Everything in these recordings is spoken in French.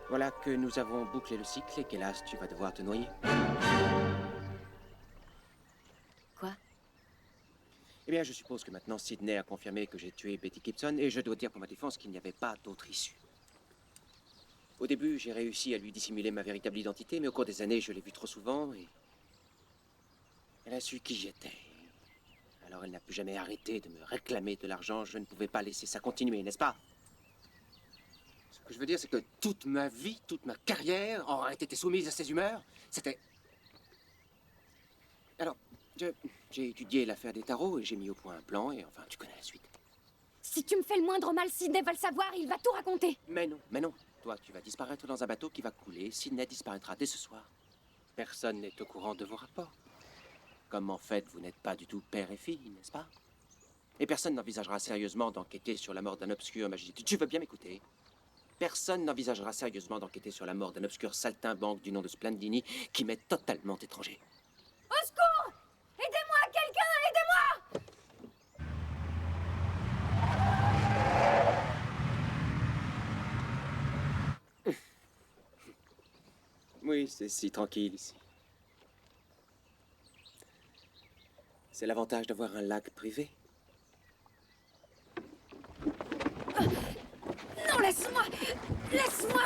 Voilà que nous avons bouclé le cycle et qu'hélas, tu vas devoir te noyer. Quoi? Eh bien, je suppose que maintenant Sydney a confirmé que j'ai tué Betty Gibson et je dois dire pour ma défense qu'il n'y avait pas d'autre issue. Au début, j'ai réussi à lui dissimuler ma véritable identité, mais au cours des années, je l'ai vue trop souvent et elle a su qui j'étais. Alors elle n'a plus jamais arrêté de me réclamer de l'argent. Je ne pouvais pas laisser ça continuer, n'est-ce pas? Ce que je veux dire, c'est que toute ma vie, toute ma carrière aurait été soumise à ses humeurs. C'était... Alors, j'ai étudié l'affaire des tarots et j'ai mis au point un plan et enfin, tu connais la suite. Si tu me fais le moindre mal, Sidney va le savoir, il va tout raconter. Mais non. Toi, tu vas disparaître dans un bateau qui va couler. Sydney disparaîtra dès ce soir. Personne n'est au courant de vos rapports. Comme en fait, vous n'êtes pas du tout père et fille, n'est-ce pas? Et personne n'envisagera sérieusement d'enquêter sur la mort d'un obscur magicien. Tu veux bien m'écouter? Personne n'envisagera sérieusement d'enquêter sur la mort d'un obscur saltimbanque du nom de Splendini qui m'est totalement étranger. Au secours! Aidez-moi, quelqu'un, aidez-moi! Oui, c'est si tranquille ici. C'est l'avantage d'avoir un lac privé. Non, laisse-moi! Laisse-moi!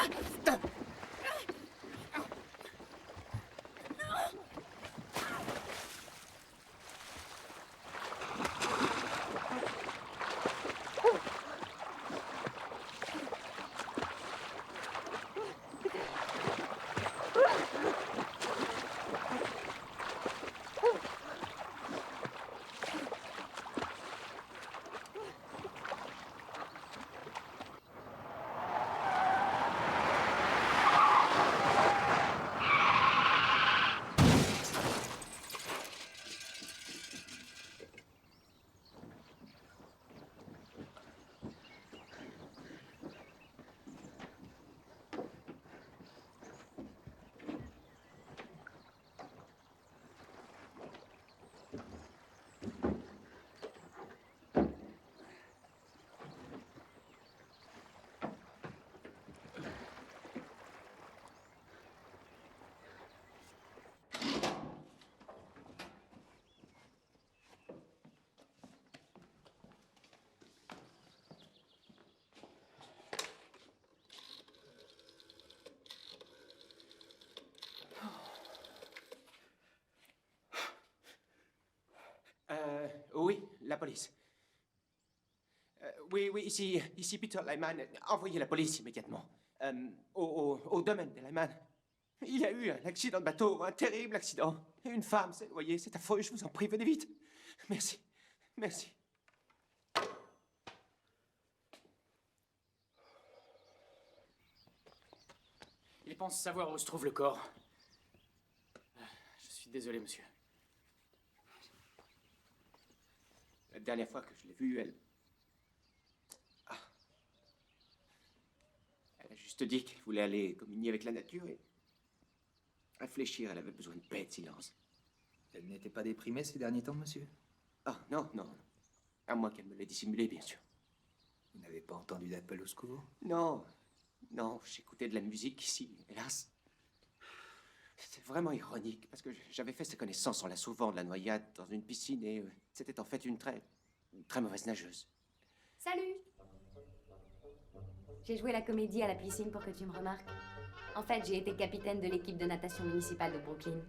Oui, la police. Oui, ici Peter Lyman. Envoyez la police immédiatement. Au domaine de Lyman. Il y a eu un accident de bateau, un terrible accident. Et une femme s'est noyée, c'est affreux, je vous en prie, venez vite. Merci, merci. Il pense savoir où se trouve le corps. Je suis désolé, monsieur. La dernière fois que je l'ai vue, elle... Ah. Elle a juste dit qu'elle voulait aller communier avec la nature et... réfléchir, elle avait besoin de paix et de silence. Elle n'était pas déprimée ces derniers temps, monsieur? Ah, non. À moins qu'elle me l'ait dissimulé, bien sûr. Vous n'avez pas entendu d'appel au secours? Non, j'écoutais de la musique ici, hélas. C'est vraiment ironique, parce que j'avais fait ses connaissances en la sauvant de la noyade dans une piscine et c'était en fait une très mauvaise nageuse. Salut! J'ai joué la comédie à la piscine pour que tu me remarques. En fait, j'ai été capitaine de l'équipe de natation municipale de Brooklyn.